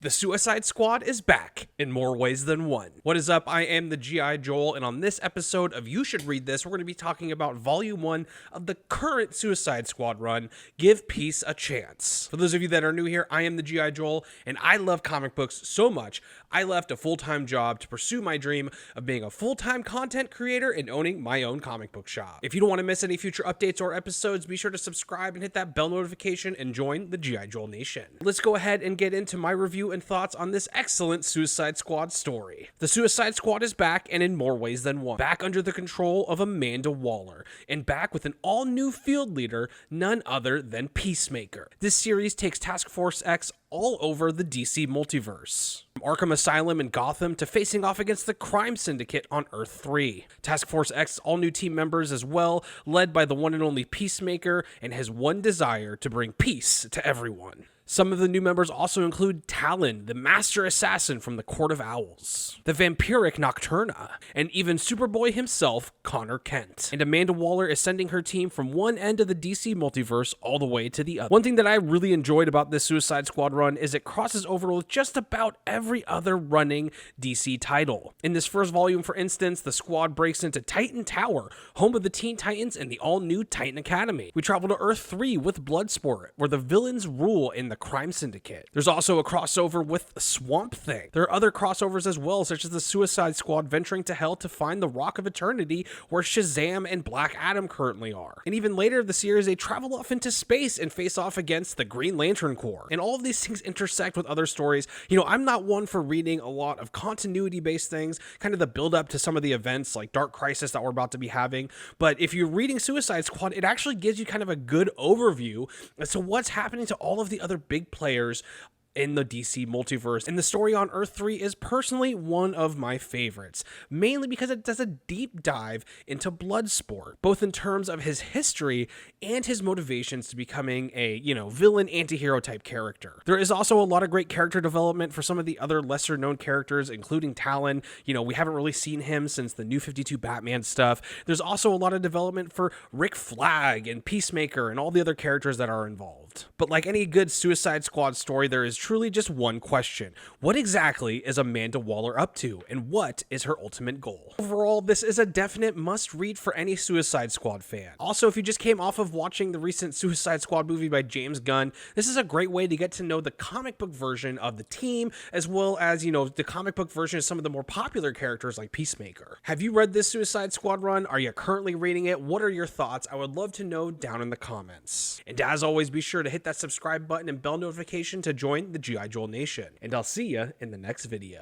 The Suicide Squad is back in more ways than one. What is up? I am the G.I. Joel, and on this episode of You Should Read This, we're going to be talking about Volume 1 of the current Suicide Squad run, Give Peace a Chance. For those of you that are new here, I am the G.I. Joel, and I love comic books so much, I left a full-time job to pursue my dream of being a full-time content creator and owning my own comic book shop. If you don't want to miss any future updates or episodes, be sure to subscribe and hit that bell notification and join the G.I. Joel Nation. Let's go ahead and get into my review and thoughts on this excellent Suicide Squad story. The Suicide Squad is back, and in more ways than one. Back under the control of Amanda Waller, and back with an all-new field leader, none other than Peacemaker. This series takes Task Force X all over the DC multiverse. From Arkham Asylum in Gotham to facing off against the crime syndicate on Earth 3. Task Force X all new team members as well, led by the one and only Peacemaker and his one desire to bring peace to everyone. Some of the new members also include Talon, the master assassin from the Court of Owls, the vampiric Nocturna, and even Superboy himself, Connor Kent. And Amanda Waller is sending her team from one end of the DC multiverse all the way to the other. One thing that I really enjoyed about this Suicide Squad run is it crosses over with just about every other running DC title. In this first volume, for instance, the squad breaks into Titan Tower, home of the Teen Titans and the all-new Titan Academy. We travel to Earth 3 with Bloodsport, where the villains rule in the crime syndicate. There's also a crossover with Swamp Thing. There are other crossovers as well, such as the Suicide Squad venturing to hell to find the Rock of Eternity, where Shazam and Black Adam currently are. And even later in the series, they travel off into space and face off against the Green Lantern Corps. And all of these things intersect with other stories. You know, I'm not one for reading a lot of continuity-based things, kind of the build-up to some of the events like Dark Crisis that we're about to be having. But if you're reading Suicide Squad, it actually gives you kind of a good overview as to what's happening to all of the other big players in the DC multiverse. And the story on Earth 3 is personally one of my favorites, mainly because it does a deep dive into Bloodsport, both in terms of his history and his motivations to becoming a, villain anti-hero type character. There is also a lot of great character development for some of the other lesser known characters, including Talon. We haven't really seen him since the New 52 Batman stuff. There's also a lot of development for Rick Flag and Peacemaker and all the other characters that are involved. But like any good Suicide Squad story, there is truly just one question. What exactly is Amanda Waller up to, and what is her ultimate goal? Overall, this is a definite must-read for any Suicide Squad fan. Also, if you just came off of watching the recent Suicide Squad movie by James Gunn, this is a great way to get to know the comic book version of the team, as well as, the comic book version of some of the more popular characters like Peacemaker. Have you read this Suicide Squad run? Are you currently reading it? What are your thoughts? I would love to know down in the comments. And as always, be sure to hit that subscribe button and bell notification to join the G.I. Joel Nation. And I'll see you in the next video.